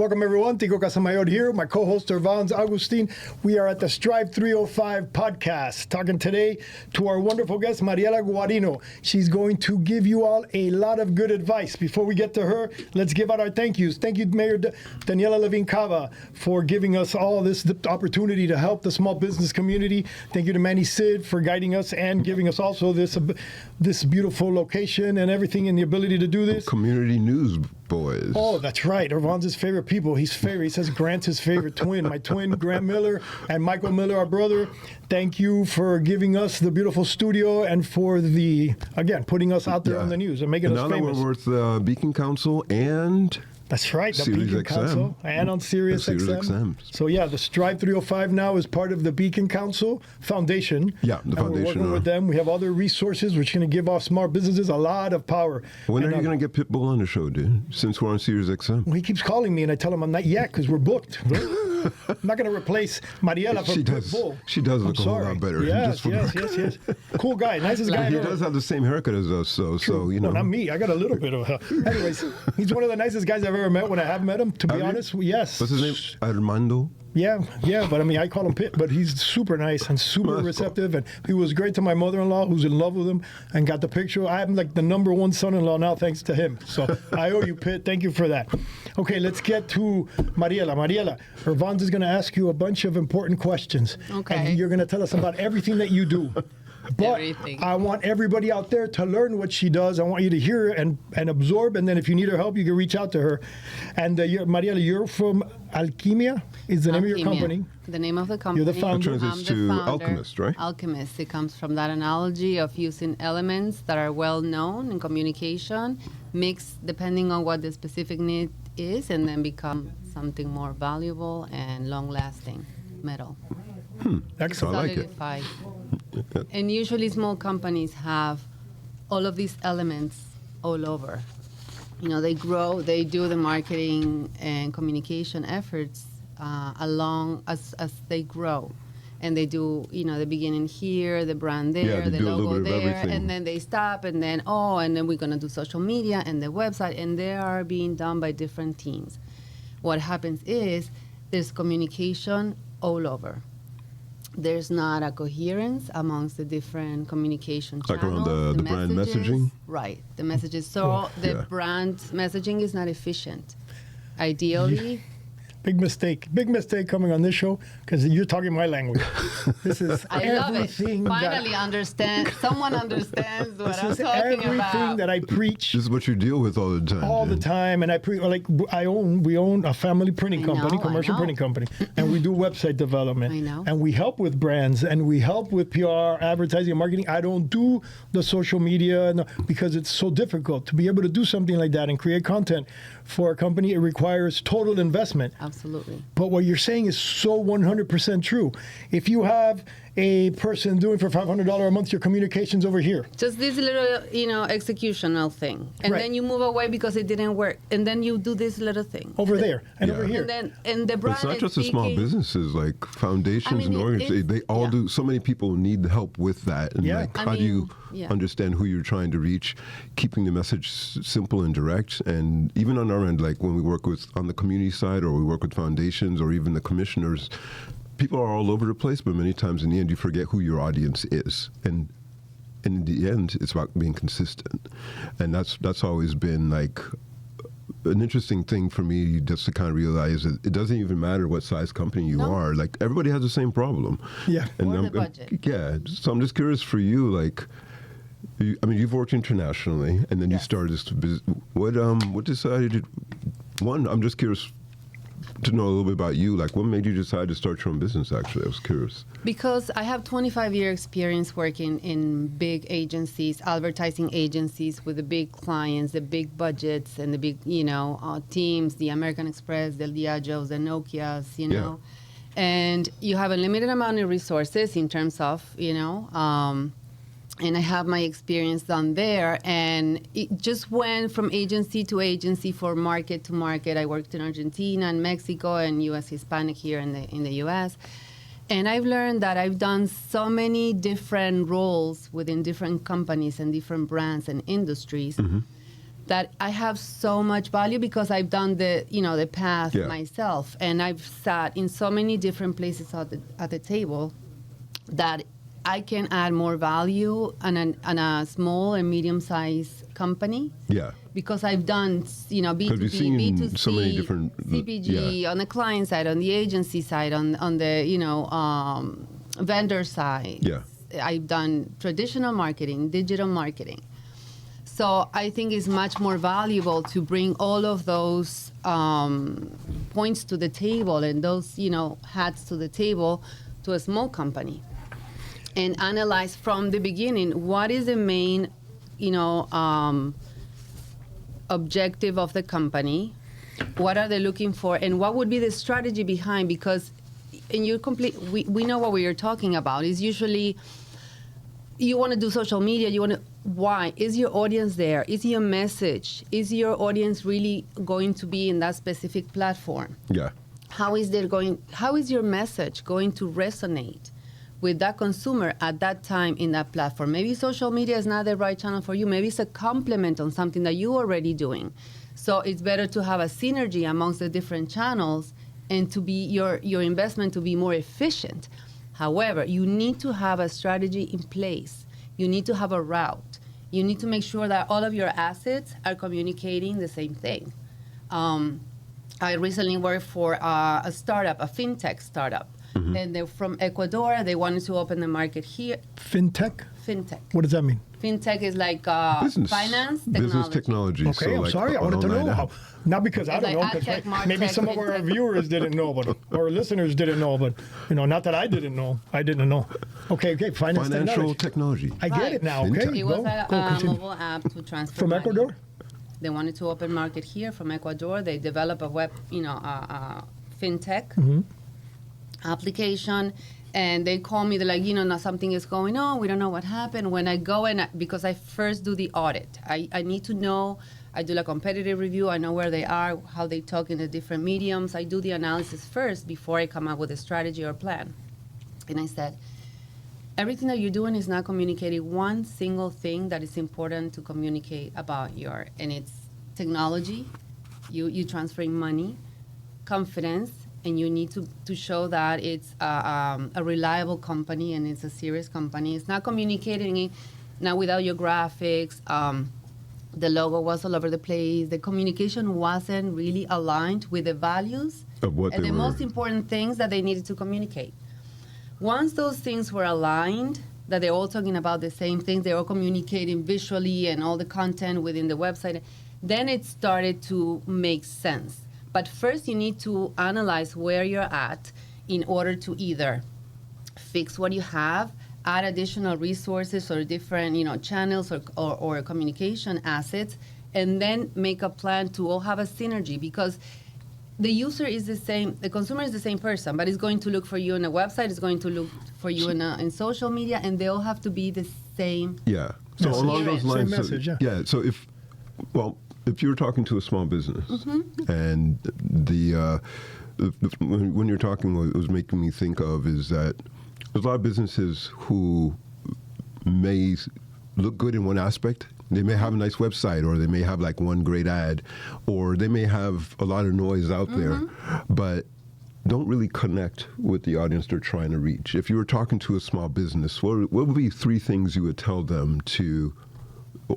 Welcome, everyone. Tico Casamayor here. My co-host, Irvans Agustin. We are at the Strive305 podcast, talking today to our wonderful guest, Mariela Guarino. She's going to give you all a lot of good advice. Before we get to her, let's give out our thank yous. Thank you, Mayor Daniela Levin Cava, for giving us all this opportunity to help the small business community. Thank you to Manny Sid for guiding us and giving us also this beautiful location and everything and the ability to do this. Community news boys. Oh, that's right. Irvan's favorite people. He says Grant's his favorite twin. My twin, Grant Miller, and Michael Miller, our brother. Thank you for giving us the beautiful studio and for putting us out there on the news and making us famous. Now that we're with Beacon Council and... That's right, the Sirius Beacon XM. Council and on Sirius XM. So yeah, the Strive305 now is part of the Beacon Council Foundation. Yeah, the foundation. We're working with them. We have other resources which are going to give our small businesses a lot of power. When are you going to get Pitbull on the show, dude? Since we're on Sirius XM. Well, he keeps calling me and I tell him I'm not yet because we're booked. I'm not going to replace Mariela for Pitbull. She does look a whole lot better. Yes. Cool guy, nicest guy He ever. does have the same haircut as us, so you know. Well, not me. I got a little bit of Anyways, he's one of the nicest guys I've ever met when I have met him, to be honest. Yes. What's his name? Armando? Yeah, but I mean, I call him Pitt, but he's super nice and super receptive, and he was great to my mother-in-law, who's in love with him, and got the picture. I'm like the number one son-in-law now, thanks to him. So I owe you, Pitt. Thank you for that. Okay, let's get to Mariela. Mariela, Irvans is going to ask you a bunch of important questions. Okay. And you're going to tell us about everything that you do. But everything. I want everybody out there to learn what she does. I want you to hear and absorb, and then if you need her help, you can reach out to her. And Mariela, you're from Alkimia, is the name of your company. The name of the company. You're the founder. That translates I'm the to founder. alchemist, right? Alchemist. It comes from that analogy of using elements that are well known in communication, mixed depending on what the specific need is, and then become something more valuable and long-lasting metal. Excellent. I like it. Solidified. And usually small companies have all of these elements all over. You know, they grow, they do the marketing and communication efforts along as they grow. And they do, you know, the beginning here, the brand there, the logo there, and then they stop, and then we're going to do social media and the website, and they are being done by different teams. What happens is there's communication all over. There's not a coherence amongst the different communication channels. Like around the brand messaging? Right, the messages. So the brand messaging is not efficient. Ideally... Big mistake coming on this show because you're talking my language. This is I love it. everything. Someone understands what I'm This is talking everything about. that I preach. This is what you deal with all the time. All the time, and we own a family printing company, commercial printing company, and we do website development. I know. And we help with brands, and we help with PR, advertising, and marketing. I don't do the social media because it's so difficult to be able to do something like that and create content for a company. It requires total investment. Absolutely. But what you're saying is so 100% true. If you have a person doing for $500 a month, your communication's over here. Just this little, executional thing. And then you move away because it didn't work. And then you do this little thing. Over there and over here. And the brand it's not is just the small businesses, like foundations and organizations. They all do. So many people need help with that. And how do you understand who you're trying to reach, keeping the message simple and direct? And even on our end, like when we work on the community side, or we work with foundations, or even the commissioners, people are all over the place, but many times in the end you forget who your audience is. And in the end, it's about being consistent. And that's always been like an interesting thing for me, just to kind of realize that it doesn't even matter what size company you are. Like, everybody has the same problem. Yeah. Or the budget. Yeah. So I'm just curious for you, like, you've worked internationally, and then you started this business. What decided to, I'm just curious to know a little bit about you. Like, what made you decide to start your own business, actually? I was curious. Because I have 25-year experience working in big agencies, advertising agencies with the big clients, the big budgets, and the big, teams, the American Express, the Diageos, the Nokias, And you have a limited amount of resources in terms of, and I have my experience done there, and it just went from agency to agency, for market to market. I worked in Argentina and Mexico and U.S. Hispanic here in the U.S., and I've learned that I've done so many different roles within different companies and different brands and industries that I have so much value because I've done the path myself, and I've sat in so many different places at the table that I can add more value on a small and medium-sized company. Yeah. Because I've done, B2B, B2C, so many different CPG, on the client side, on the agency side, on the, vendor side. Yeah. I've done traditional marketing, digital marketing. So I think it's much more valuable to bring all of those points to the table and those, hats to the table to a small company and analyze from the beginning what is the main, objective of the company, what are they looking for, and what would be the strategy behind, because we know what we are talking about. Is usually you want to do social media, why? Is your audience there? Is your message? Is your audience really going to be in that specific platform? Yeah. How is your message going to resonate with that consumer at that time in that platform? Maybe social media is not the right channel for you. Maybe it's a complement on something that you're already doing. So it's better to have a synergy amongst the different channels and to be your investment to be more efficient. However, you need to have a strategy in place. You need to have a route. You need to make sure that all of your assets are communicating the same thing. I recently worked for a startup, a fintech startup. Mm-hmm. And they're from Ecuador. They wanted to open the market here. Fintech? Fintech. What does that mean? Fintech is like finance technology. Business technology. Okay, so I'm like sorry. I wanted to know how. Not because I don't know, because maybe some of our viewers didn't know, but our listeners didn't know, but not that I didn't know. I didn't know. Okay, financial technology. I get it now. Okay, it was a mobile app to transfer from money. Ecuador. They wanted to open market here from Ecuador. They developed a web, fintech application. And they call me, they're like, now something is going on. We don't know what happened. When I go because I first do the audit. I need to know. I do a competitive review. I know where they are, how they talk in the different mediums. I do the analysis first before I come up with a strategy or plan. And I said, everything that you're doing is not communicating one single thing that is important to communicate about and it's technology, you transferring money, confidence, and you need to show that it's a reliable company and it's a serious company. It's not communicating now without your graphics. The logo was all over the place. The communication wasn't really aligned with the values and the most important things that they needed to communicate. Once those things were aligned, that they're all talking about the same things, they're all communicating visually and all the content within the website, then it started to make sense. But first, you need to analyze where you're at in order to either fix what you have, add additional resources or different channels or communication assets, and then make a plan to all have a synergy, because the user is the same, the consumer is the same person, but it's going to look for you on a website, it's going to look for you in social media, and they all have to be the same. Yeah. So along those lines, same message, so if you're talking to a small business and when you're talking, what it was making me think of is that there's a lot of businesses who may look good in one aspect. They may have a nice website, or they may have like one great ad, or they may have a lot of noise out there, but don't really connect with the audience they're trying to reach. If you were talking to a small business, what would be 3 things you would tell them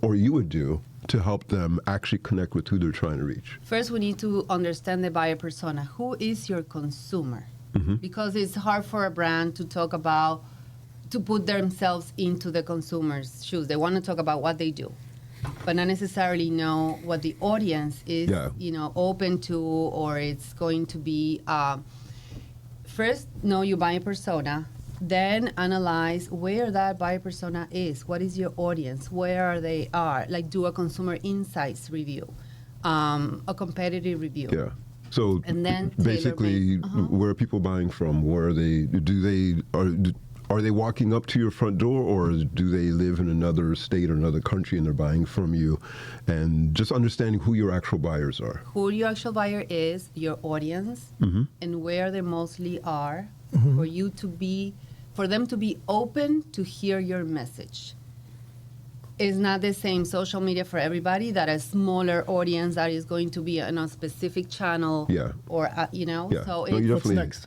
or you would do to help them actually connect with who they're trying to reach? First, we need to understand the buyer persona. Who is your consumer? Because it's hard for a brand to put themselves into the consumer's shoes. They want to talk about what they do, but not necessarily know what the audience is, open to, or it's going to be. First, know your buyer persona. Then analyze where that buyer persona is. What is your audience? Where they are? Like, do a consumer insights review, a competitive review. Yeah. So and then basically, where are people buying from? Where are they? Are they walking up to your front door, or do they live in another state or another country and they're buying from you? And just understanding who your actual buyers are. Who your actual buyer is, your audience, and where they mostly are, for them to be open to hear your message. It's not the same social media for everybody. That a smaller audience that is going to be on a specific channel. Yeah. Or Yeah. So No, What's next?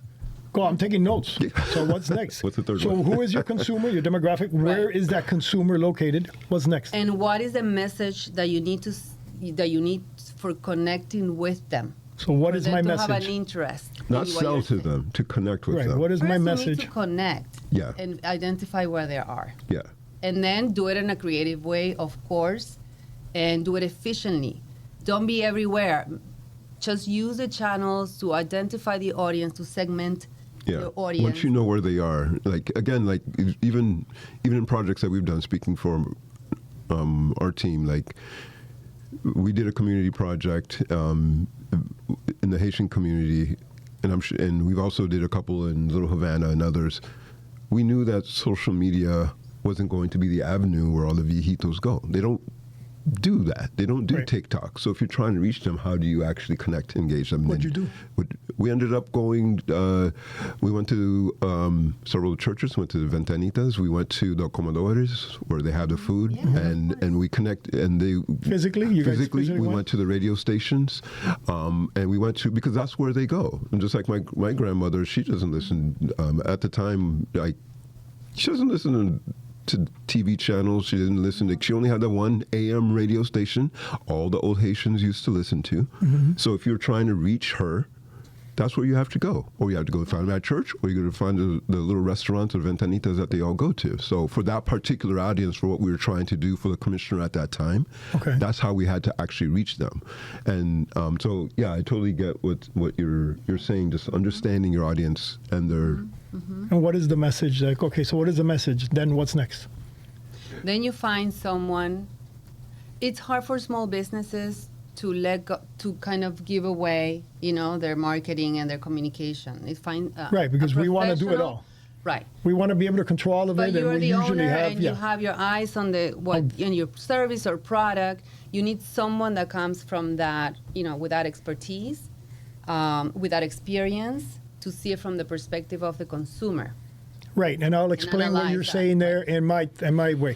Go, I'm taking notes. So what's next? What's the third so one? who is your consumer, your demographic? Where is that consumer located? What's next? And what is the message that you need for connecting with them? So what is my To message? have an interest. Not in what sell you're to saying. them, to connect with Right. them. What is First, my you message? need to connect. Yeah. And identify where they are. Yeah. And then do it in a creative way, of course, and do it efficiently. Don't be everywhere. Just use the channels to identify the audience, to segment your audience. Once you know where they are, like again, like even in projects that we've done, speaking for our team, like we did a community project in the Haitian community, and we've also did a couple in Little Havana and others. We knew that social media wasn't going to be the avenue where all the viejitos go. They don't do that. They don't do Right. TikTok. So if you're trying to reach them, how do you actually connect, engage them? What'd you do? We ended up going, we went to several churches, went to the Ventanitas, we went to the Comodores where they have the food, and we connect, and they... Physically? You guys physically, physically we went? went to the radio stations, and we went to, because that's where they go. And just like my grandmother, she doesn't listen, at the time, like, she doesn't listen to TV channels. She didn't listen to, she only had the one AM radio station all the old Haitians used to listen to. Mm-hmm. So if you're trying to reach her, that's where you have to go. Or you have to go find them at church, or you're going to find the little restaurants or ventanitas that they all go to. So for that particular audience, for what we were trying to do for the commissioner at that time, that's how we had to actually reach them. And so, yeah, I totally get what you're saying, just understanding your audience and their... And what is the message? Like, okay, so what is the message? Then what's next? Then you find someone. It's hard for small businesses to let go, to kind of give away, their marketing and their communication. It's fine. Right, because we want to do it all. Right. We want to be able to control all of But it, and you're we the usually owner, have. and you have your eyes on in your service or product. You need someone that comes from that, with that expertise, with that experience, to see it from the perspective of the consumer. Right, and I'll explain what you're saying there in my way.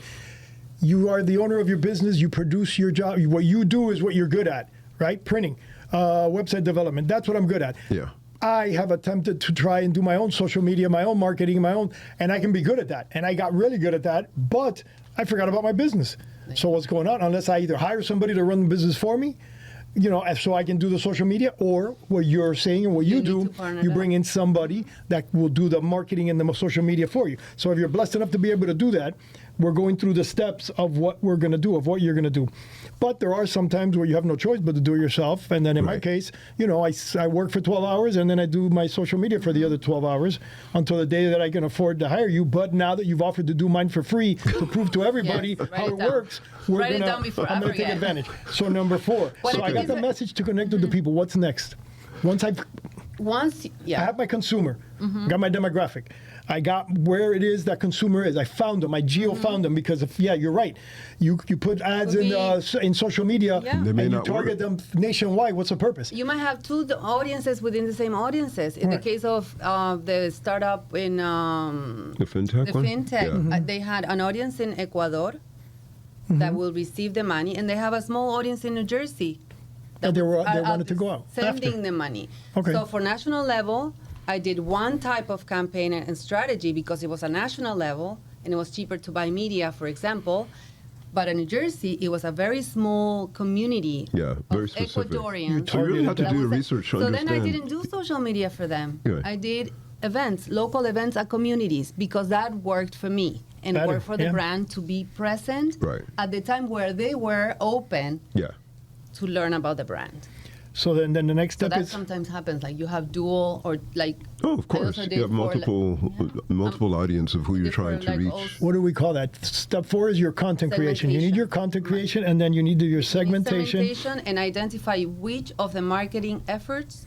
You are the owner of your business. You produce your job. What you do is what you're good at, right? Printing, website development. That's what I'm good at. Yeah. I have attempted to try and do my own social media, my own marketing, and I can be good at that. And I got really good at that, but I forgot about my business. So what's going on? Unless I either hire somebody to run the business for me, so I can do the social media, or what you're saying and what you do, you bring in somebody that will do the marketing and the social media for you. So if you're blessed enough to be able to do that, we're going through the steps of what we're going to do, of what you're going to do. But there are some times where you have no choice but to do it yourself. And then in my case, I work for 12 hours and then I do my social media for the other 12 hours until the day that I can afford to hire you. But now that you've offered to do mine for free to prove to everybody how it works, I'm going to take advantage. So number 4. So I got the message to connect with the people. What's next? I have my consumer, got my demographic. I got where it is that consumer is. I found them. I geo-found them because, you're right. You put ads in social media and you target them nationwide. What's the purpose? You might have two audiences within the same audiences. In the case of the startup in the fintech, they had an audience in Ecuador that will receive the money, and they have a small audience in New Jersey that they wanted to go out sending the money. Okay. So for national level, I did one type of campaign and strategy because it was a national level and it was cheaper to buy media, for example. But in New Jersey, it was a very small community very specific. Ecuadorians. So you really have to do research to understand. So then I didn't do social media for them. Right. I did events, local events at communities, because that worked for me and worked for the brand to be present at the time where they were open to learn about the brand. So then the next step that sometimes happens, like you have dual or like... Oh, of course. You have multiple audience of who you're trying to reach. What do we call that? Step 4 is your content creation. You need your content creation, and then you need to do your segmentation. And identify which of the marketing efforts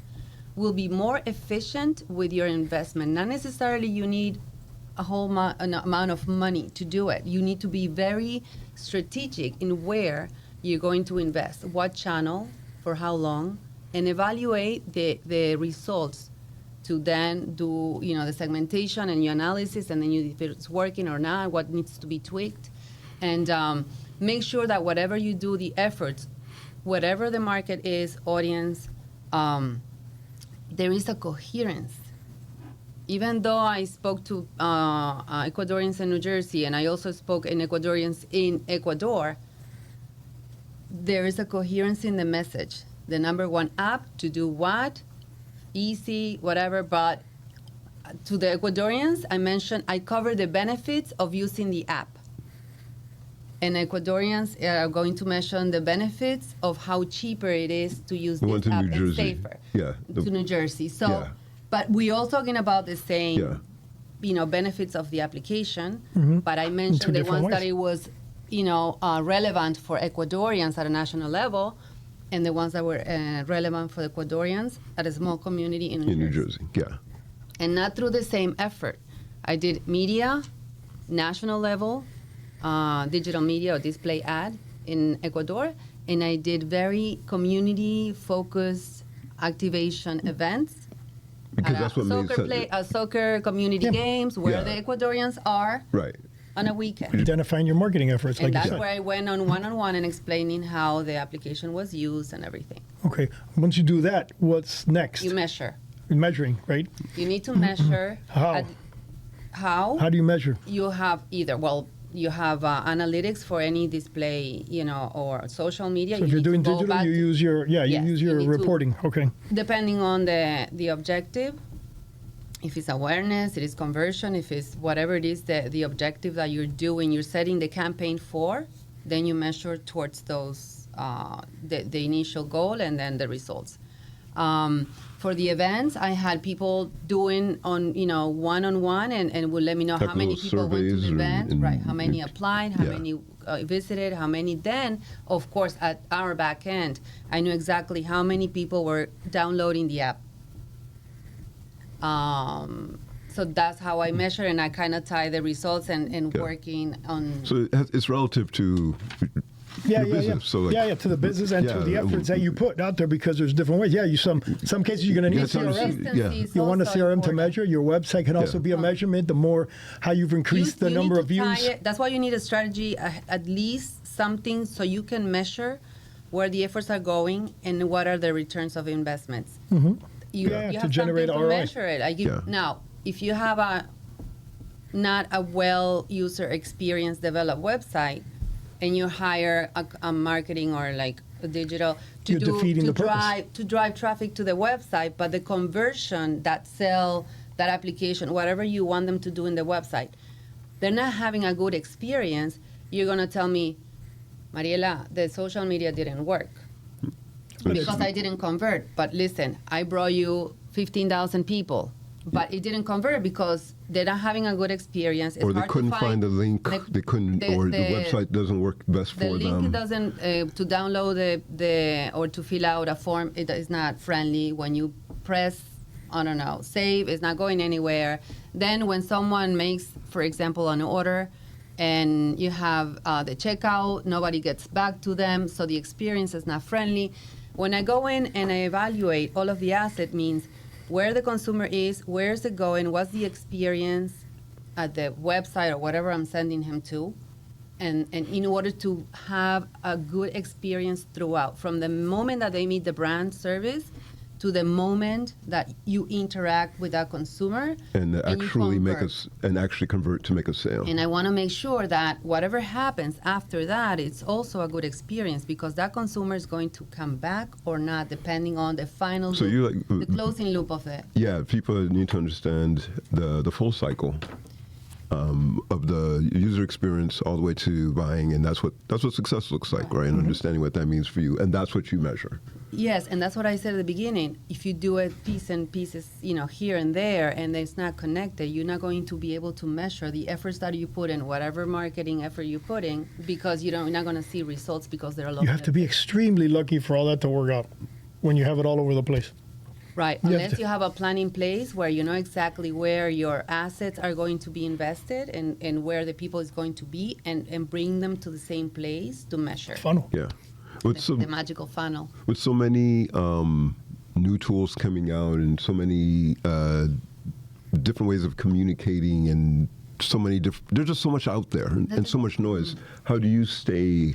will be more efficient with your investment. Not necessarily you need a whole amount of money to do it. You need to be very strategic in where you're going to invest, what channel, for how long, and evaluate the results to then do the segmentation and your analysis, and then if it's working or not, what needs to be tweaked. And make sure that whatever you do, the efforts, whatever the market is, audience, there is a coherence. Even though I spoke to Ecuadorians in New Jersey, and I also spoke in Ecuadorians in Ecuador, there is a coherence in the message. The number one app to do what, easy, whatever, but to the Ecuadorians, I cover the benefits of using the app. And Ecuadorians are going to mention the benefits of how cheaper it is to use this app and safer. To New Jersey. So, but we all talking about the same, benefits of the application. But I mentioned the ones that it was, relevant for Ecuadorians at a national level, and the ones that were relevant for Ecuadorians at a small community in New Jersey. And not through the same effort. I did media, national level, digital media or display ad in Ecuador, and I did very community-focused activation events. Because that's what soccer community games where the Ecuadorians are on a weekend. Identifying your marketing efforts, and like you said. that's where I went on one-on-one and explaining how the application was used and everything. Okay. Once you do that, what's next? You measure. Measuring, right? You need to measure. How? How do you measure? You have you have analytics for any display, or social media. So if you're doing digital, you use your reporting. Okay. Depending on the objective, if it's awareness, it is conversion, if it's whatever it is, the objective that you're doing, you're setting the campaign for, then you measure towards those, the initial goal and then the results. For the events, I had people doing on, one-on-one and would let me know how many people went to the event, how many applied, how many visited, how many. Then, of course, at our back end, I knew exactly how many people were downloading the app. So that's how I measure, and I kind of tie the results and working on. So it's relative to business. So to the business and to the efforts that you put out there, because there's different ways. Some cases you're going to need CRM. You want a CRM to measure. Your website can also be a measurement. The more how you've increased the number of views. That's why you need a strategy, at least something, so you can measure where the efforts are going and what are the returns of investments. You have to generate something to measure it. Now, if you have not a well user experience developed website, and you hire a marketing or like a digital to drive traffic to the website, but the conversion that application, whatever you want them to do in the website, they're not having a good experience, you're going to tell me, Mariela, the social media didn't work because I didn't convert. But listen, I brought you 15,000 people. But it didn't convert because they're not having a good experience. It's or they couldn't find a link. They couldn't, or the website doesn't work best for them. The link doesn't to download or to fill out a form. It is not friendly. When you press, save, it's not going anywhere. Then when someone makes, for example, an order, and you have the checkout, nobody gets back to them, so the experience is not friendly. When I go in and I evaluate all of the asset, means where the consumer is, where's it going, what's the experience at the website or whatever I'm sending him to, and in order to have a good experience throughout, from the moment that they meet the brand service to the moment that you interact with that consumer and actually convert to make a sale. And I want to make sure that whatever happens after that, it's also a good experience, because that consumer is going to come back or not, depending on the final loop, the closing loop of it. Yeah, people need to understand the full cycle of the user experience all the way to buying, and that's what success looks like, right? And understanding what that means for you, and that's what you measure. Yes, and that's what I said at the beginning. If you do it pieces, here and there, and it's not connected, you're not going to be able to measure the efforts that you put in, whatever marketing effort you put in, because you're not going to see results because they're low. You have to be extremely lucky for all that to work out when you have it all over the place. Right, unless you have a plan in place where you know exactly where your assets are going to be invested and where the people is going to be, and bring them to the same place to measure. Funnel. Yeah. The magical funnel. With so many new tools coming out and so many different ways of communicating and so many there's just so much out there and so much noise. How do you stay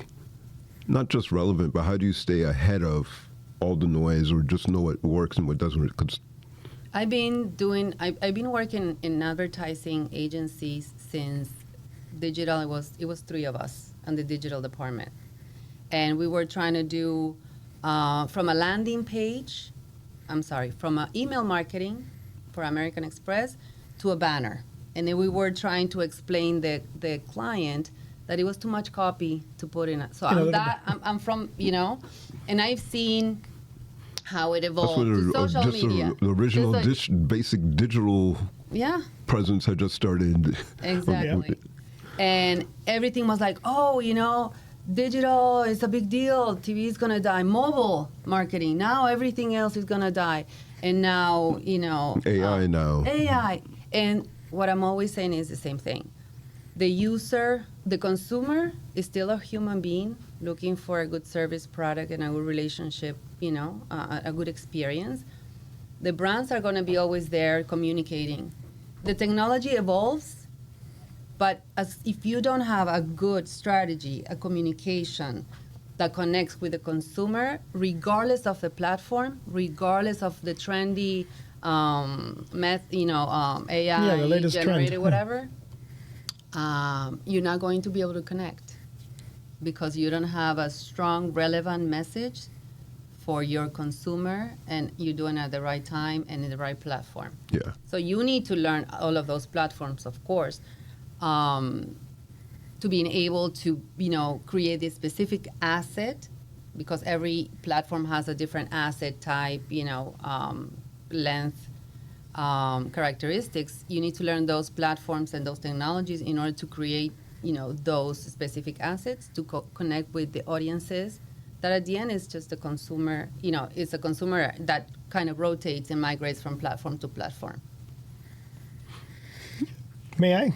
not just relevant, but how do you stay ahead of all the noise, or just know what works and what doesn't? I've been working in advertising agencies since digital. It was 3 of us in the digital department, and we were trying to do from a landing page. From an email marketing for American Express to a banner, and then we were trying to explain the client that it was too much copy to put in. So I'm from, and I've seen how it evolved to social media. The original basic digital presence had just started. Exactly. And everything was like, digital is a big deal. TV is going to die. Mobile marketing. Now everything else is going to die. And now, AI now. AI. And what I'm always saying is the same thing. The consumer is still a human being looking for a good service product and a good relationship, a good experience. The brands are going to be always there communicating. The technology evolves, but if you don't have a good strategy, a communication that connects with the consumer, regardless of the platform, regardless of the trendy AI the latest generated trend. Whatever, you're not going to be able to connect because you don't have a strong, relevant message for your consumer, and you're doing it at the right time and in the right platform. Yeah. So you need to learn all of those platforms, of course, to being able to, create this specific asset, because every platform has a different asset type, length, characteristics. You need to learn those platforms and those technologies in order to create, those specific assets to connect with the audiences. That at the end is just a consumer, it's a consumer that kind of rotates and migrates from platform to platform. May I?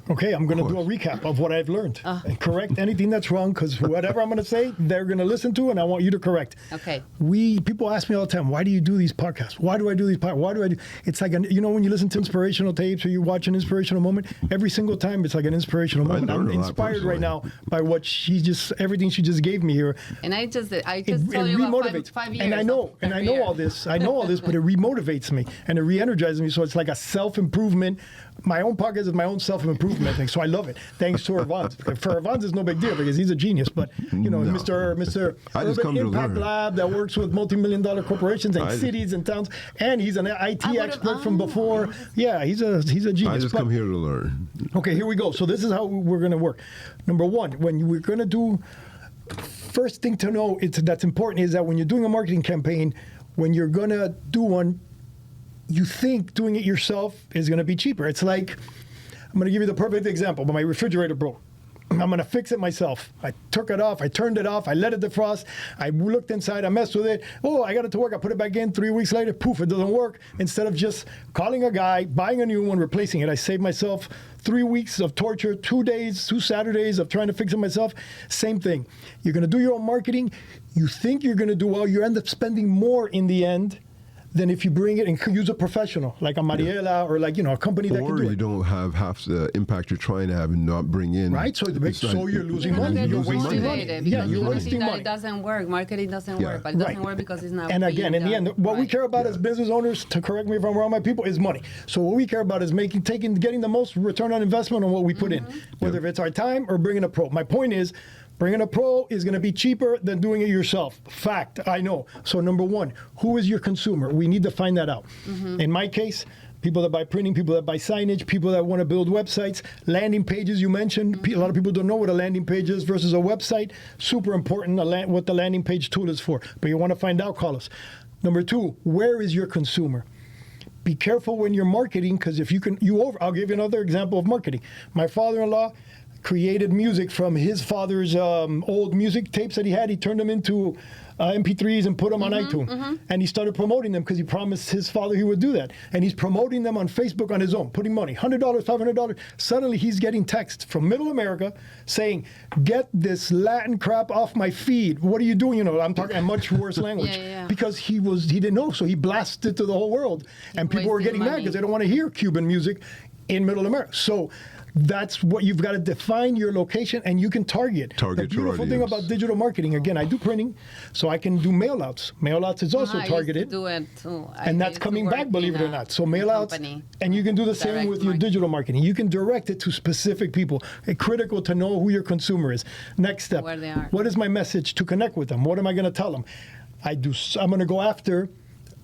Okay, I'm going to do a recap of what I've learned and correct anything that's wrong, because whatever I'm going to say, they're going to listen to, and I want you to correct. Okay. People ask me all the time, why do you do these podcasts? Why do I do these podcasts? Why do I do? It's like, when you listen to inspirational tapes or you watch an inspirational moment, every single time it's like an inspirational moment. I'm inspired right now by what everything she just gave me here. And I just told you about 5 years. And I know all this, but it remotivates me and it re-energizes me. So it's like a self-improvement. My own podcast is my own self-improvement thing, so I love it. Thanks to Irvans. For Irvans, it's no big deal because he's a genius. But Mr. Urban Impact Lab that works with multi-million-dollar corporations and cities and towns, and he's an IT expert from before. Yeah, he's a genius. I just come here to learn. Okay, here we go. So this is how we're going to work. Number one, when we're going to do, first thing to know that's important is that when you're doing a marketing campaign, when you're going to do one, you think doing it yourself is going to be cheaper. It's like, I'm going to give you the perfect example, but my refrigerator broke. I'm going to fix it myself. I took it off. I turned it off. I let it defrost. I looked inside. I messed with it. Oh, I got it to work. I put it back in. 3 weeks later, poof, it doesn't work. Instead of just calling a guy, buying a new one, replacing it, I saved myself 3 weeks of torture, 2 Saturdays of trying to fix it myself. Same thing. You're going to do your own marketing. You think you're going to do well. You end up spending more in the end than if you bring it and use a professional like a Mariela or a company that can do it. Or you don't have half the impact you're trying to have and not bring in. Right, so you're losing money. You're wasting money. Yeah, you're wasting money. It doesn't work. Marketing doesn't work, but it doesn't work because it's not. And again, in the end, what we care about as business owners, to correct me if I'm wrong, my people, is money. So what we care about is getting the most return on investment on what we put in, whether it's our time or bringing a pro. My point is, bringing a pro is going to be cheaper than doing it yourself. Fact, I know. So number one, who is your consumer? We need to find that out. In my case, people that buy printing, people that buy signage, people that want to build websites, landing pages you mentioned. A lot of people don't know what a landing page is versus a website. Super important what the landing page tool is for. But you want to find out, call us. Number two, where is your consumer? Be careful when you're marketing, because if I'll give you another example of marketing. My father-in-law created music from his father's old music tapes that he had. He turned them into MP3s and put them on iTunes. And he started promoting them because he promised his father he would do that. And he's promoting them on Facebook on his own, putting money, $100, $500. Suddenly he's getting texts from Middle America saying, get this Latin crap off my feed. What are you doing? I'm talking a much worse language. Because he didn't know, so he blasted it to the whole world. And people were getting mad because they don't want to hear Cuban music in Middle America. So that's what you've got to define your location, and you can target. The beautiful thing about digital marketing, again, I do printing, so I can do mail outs. Mail outs is also targeted. I used to do it too. And that's coming back, believe it or not. So mail outs, and you can do the same with your digital marketing. You can direct it to specific people. It's critical to know who your consumer is. Next step, where they are. What is my message to connect with them? What am I going to tell them? I'm going to go after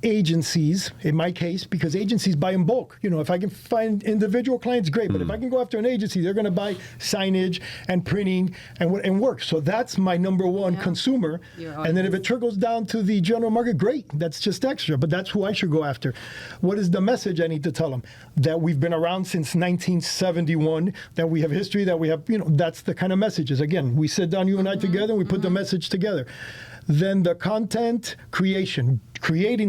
agencies, in my case, because agencies buy in bulk. If I can find individual clients, great. But if I can go after an agency, they're going to buy signage and printing and work. So that's my number one consumer. And then if it trickles down to the general market, great. That's just extra. But that's who I should go after. What is the message I need to tell them? That we've been around since 1971, that we have history, that we have, that's the kind of messages. Again, we sit down, you and I together, and we put the message together. Then the content creating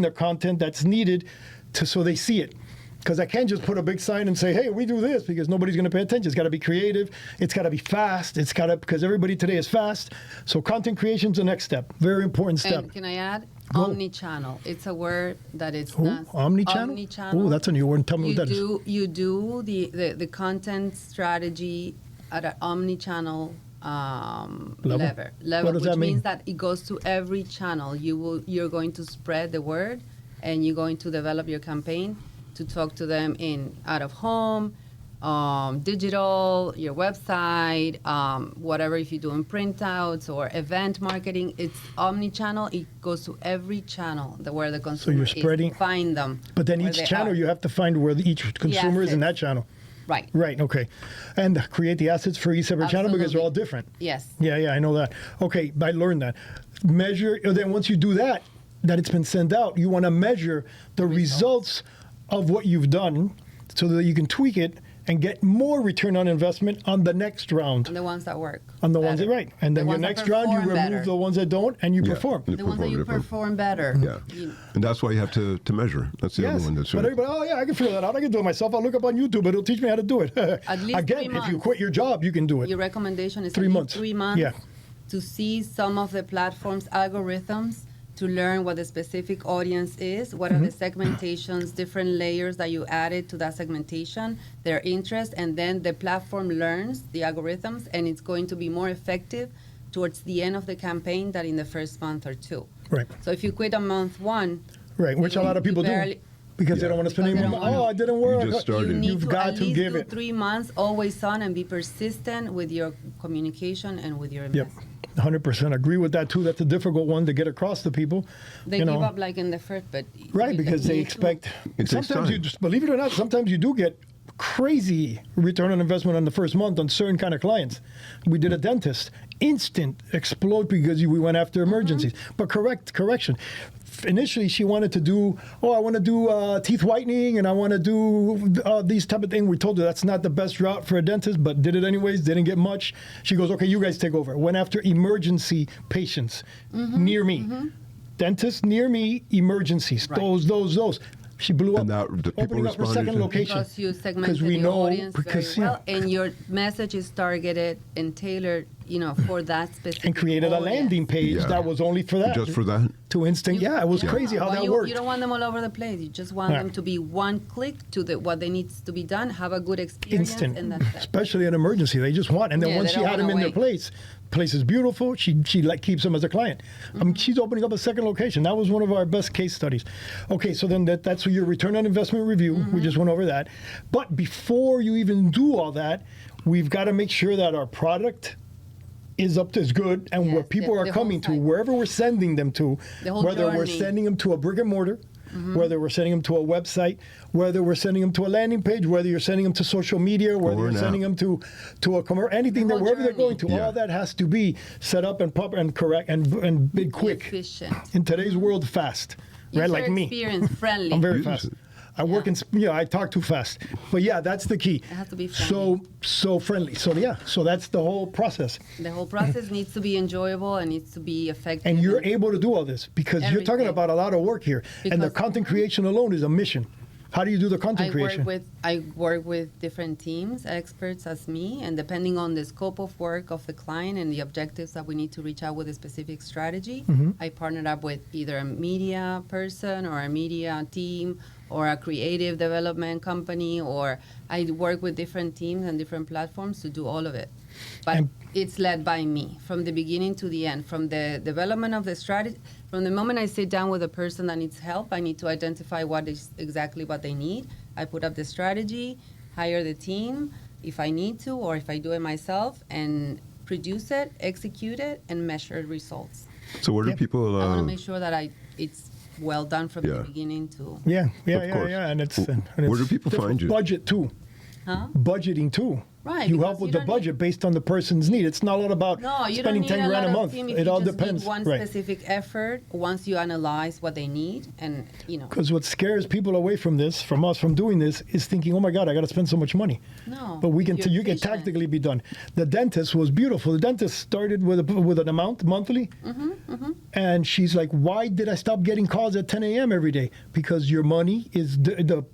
the content that's needed so they see it. Because I can't just put a big sign and say, hey, we do this, because nobody's going to pay attention. It's got to be creative. It's got to be fast. Because everybody today is fast. So content creation is the next step. Very important step. And can I add? Omnichannel. It's a word that it's not. Omnichannel? Omnichannel. Oh, that's a new word. Tell me what that is. You do the content strategy at an omnichannel level, which means that it goes to every channel. You're going to spread the word, and you're going to develop your campaign to talk to them in out of home, digital, your website, whatever. If you're doing printouts or event marketing, it's omni-channel. It goes to every channel where the consumer is. Find them. But then each channel, you have to find where each consumer is in that channel. Right. Right, okay. And create the assets for each separate channel because they're all different. Yes. Yeah, I know that. Okay, I learned that. Measure, then once you do that it's been sent out, you want to measure the results of what you've done so that you can tweak it and get more return on investment on the next round. On the ones that work. On the ones that, right. And then your next round, you remove the ones that don't, and you perform. The ones that you perform better. Yeah. And that's why you have to measure. That's the other one. That's but everybody, I can figure that out. I can do it myself. I'll look up on YouTube. It'll teach me how to do it. At least Again, 3 months. If you quit your job, you can do it. Your recommendation is 3 months. 3 months Yeah. to see some of the platform's algorithms, to learn what the specific audience is, what are the segmentations, different layers that you added to that segmentation, their interest, and then the platform learns the algorithms, and it's going to be more effective towards the end of the campaign than in the first month or two. Right. So if you quit on month one, right, which a lot of people do. Because they don't want to spend any money. Oh, it didn't work. You just started. You've got to give it 3 months always on and be persistent with your communication and with your message. 100% agree with that too. That's a difficult one to get across to people. They give up like in the first, but right, because they expect. Sometimes you just, believe it or not, sometimes you do get crazy return on investment on the first month on certain kind of clients. We did a dentist, instant explode because we went after emergencies. But correction. Initially, she wanted to do, I want to do teeth whitening and I want to do these type of things. We told her that's not the best route for a dentist, but did it anyways, didn't get much. She goes, okay, you guys take over. Went after emergency patients near me. Dentists near me, emergencies, those. She blew up, opening up her second location. Because you segmented the audience very well, and your message is targeted and tailored, for that specific and created a landing page that was only for that. Just for that? To instant, it was crazy how that worked. You don't want them all over the place. You just want them to be one click to what they needs to be done, have a good experience, instant, and that's it. Especially an emergency, they just want. And then once she had them in their place is beautiful. She keeps them as a client. She's opening up a second location. That was one of our best case studies. Okay, so then that's your return on investment review. We just went over that. But before you even do all that, we've got to make sure that our product is up to as good, and where people are coming to, wherever we're sending them to, whether we're sending them to a brick and mortar, whether we're sending them to a website, whether we're sending them to a landing page, whether you're sending them to social media, whether you're sending them to a commercial, anything that wherever they're going to, all that has to be set up and proper and correct and big quick. Efficient. In today's world, fast, right? Like me. Experience friendly. I'm very fast. I work in, I talk too fast. But that's the key. It has to be friendly. So friendly. So that's the whole process. The whole process needs to be enjoyable and needs to be effective. And you're able to do all this because you're talking about a lot of work here. And the content creation alone is a mission. How do you do the content creation? I work with different teams, experts as me, and depending on the scope of work of the client and the objectives that we need to reach out with a specific strategy, I partner up with either a media person or a media team or a creative development company, or I work with different teams and different platforms to do all of it. But it's led by me from the beginning to the end, from the development of the strategy. From the moment I sit down with a person that needs help, I need to identify what is exactly what they need. I put up the strategy, hire the team if I need to, or if I do it myself, and produce it, execute it, and measure results. So where do people... I want to make sure that it's well done from the beginning to... Yeah, and it's... Where do people find you? Budget, too. Huh? Budgeting, too. Right. You help with the budget based on the person's need. It's not all about spending 10 grand a month. It all depends. Need one specific effort once you analyze what they need, and Because what scares people away from this, from us, from doing this, is thinking, oh my God, I got to spend so much money. No. But you can tactically be done. The dentist was beautiful. The dentist started with an amount monthly, and she's like, why did I stop getting calls at 10 a.m. every day? Because your money is the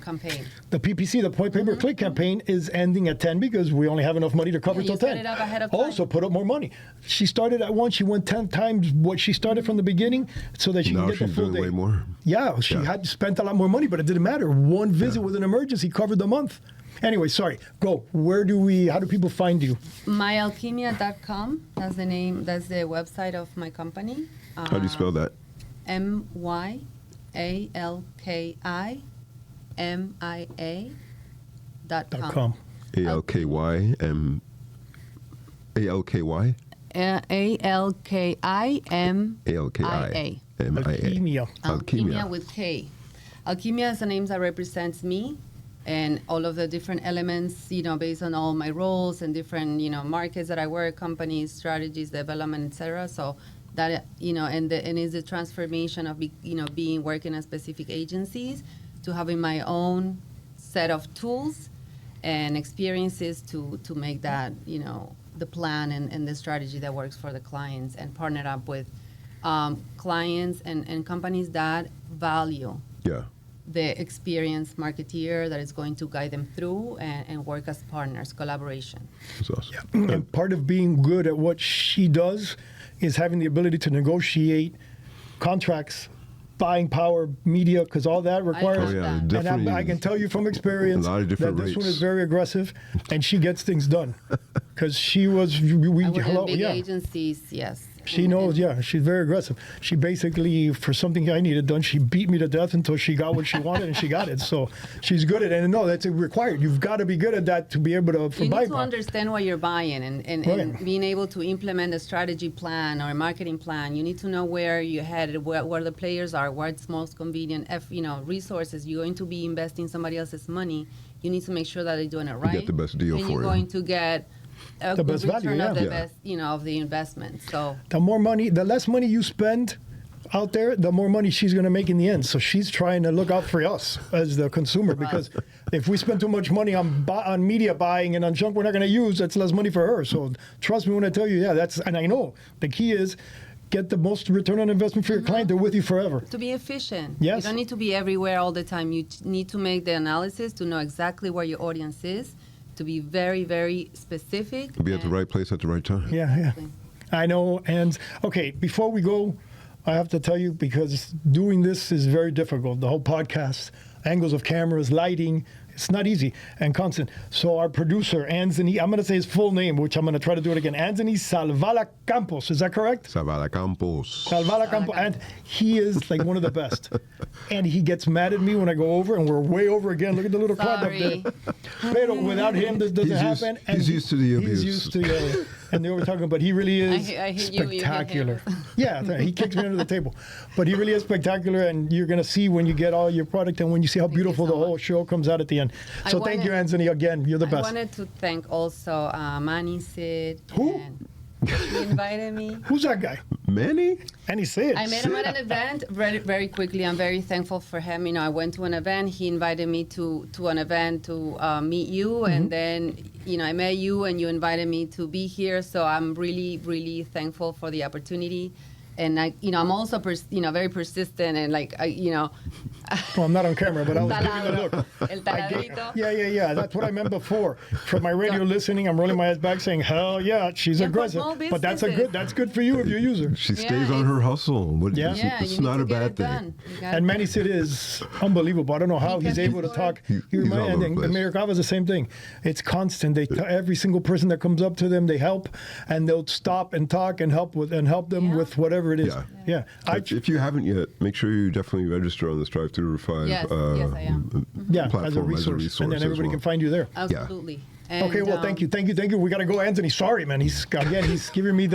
campaign. The PPC, the point paper click campaign, is ending at 10 because we only have enough money to cover till 10. Set it up ahead of time. Also, put up more money. She started at 1. She went 10 times what she started from the beginning, so that she can get the full day. Now she's doing way more. Yeah, she had spent a lot more money, but it didn't matter. One visit with an emergency covered the month. Anyway, sorry. Go. How do people find you? Myalkimia.com. That's the name. That's the website of my company. How do you spell that? MYALKIMIA.com. .com. ALKYM. ALKY? ALKIMIA. Alkimia. Alkimia with K. Alkimia is the name that represents me and all of the different elements, based on all my roles and different, markets that I work, companies, strategies, development, etc. So that, and is the transformation of, working at specific agencies to having my own set of tools and experiences to make that, the plan and the strategy that works for the clients, and partner up with clients and companies that value the experienced marketeer that is going to guide them through and work as partners, collaboration. That's awesome. Yeah. And part of being good at what she does is having the ability to negotiate contracts, buying power, media, because all that requires. And I can tell you from experience that this one is very aggressive, and she gets things done. Because she was, big agencies, yes. She knows, she's very aggressive. She basically, for something I needed done, she beat me to death until she got what she wanted, and she got it. So she's good at it. And no, that's required. You've got to be good at that to be able to You need to understand what you're buying and being able to implement a strategy plan or a marketing plan. You need to know where you're headed, where the players are, where it's most convenient, resources. You're going to be investing somebody else's money. You need to make sure that they're doing it right. You get the best deal and you're going to get the best value, of the best, of the investment. So the less money you spend out there, the more money she's going to make in the end. So she's trying to look out for us as the consumer, because if we spend too much money on media buying and on junk we're not going to use, that's less money for her. So trust me when I tell you, and I know the key is get the most return on investment for your client. They're with you forever. To be efficient. Yes. You don't need to be everywhere all the time. You need to make the analysis to know exactly where your audience is, to be very, very specific. To be at the right place at the right time. Yeah. I know. And okay, before we go, I have to tell you, because doing this is very difficult. The whole podcast, angles of cameras, lighting, it's not easy and constant. So our producer, Anthony, I'm going to say his full name, which I'm going to try to do it again. Anthony Salvala Campos. Is that correct? Salvala Campos. And he is like one of the best. And he gets mad at me when I go over, and we're way over again. Look at the little crowd up there. Pero without him, this doesn't happen. He's used to the abuse. He's used to and they were talking, but he really is spectacular. He kicks me under the table. But he really is spectacular, and you're going to see when you get all your product and when you see how beautiful the whole show comes out at the end. So thank you, Anthony, again. You're the best. I wanted to thank also Manny, Sid. Who? He invited me. Who's that guy? Manny? Manny Sid. I met him at an event very, very quickly. I'm very thankful for him. I went to an event. He invited me to an event to meet you. And then, I met you and you invited me to be here. So I'm really, really thankful for the opportunity. And I'm also, very persistent and Well, I'm not on camera, but I was giving the look. El taladrito. Yeah. That's what I meant before. From my radio listening, I'm rolling my eyes back saying, hell yeah, she's aggressive. But that's good for you if you use her. She stays on her hustle. It's not a bad thing. And Manny Sid is unbelievable. I don't know how he's able to talk. He's all over the place. And Mayor Cava is the same thing. It's constant. Every single person that comes up to them, they help, and they'll stop and talk and help them with whatever it is. Yeah. If you haven't yet, make sure you definitely register on the Strive305 Yes, I am. platform as a resource. And then everybody can find you there. Absolutely. And, okay, well, thank you. We got to go, Anthony. Sorry, man. He's giving me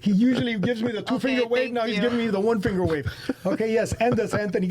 he usually gives me the two-finger wave. Now he's giving me the one-finger wave. Okay, yes, end us, Anthony.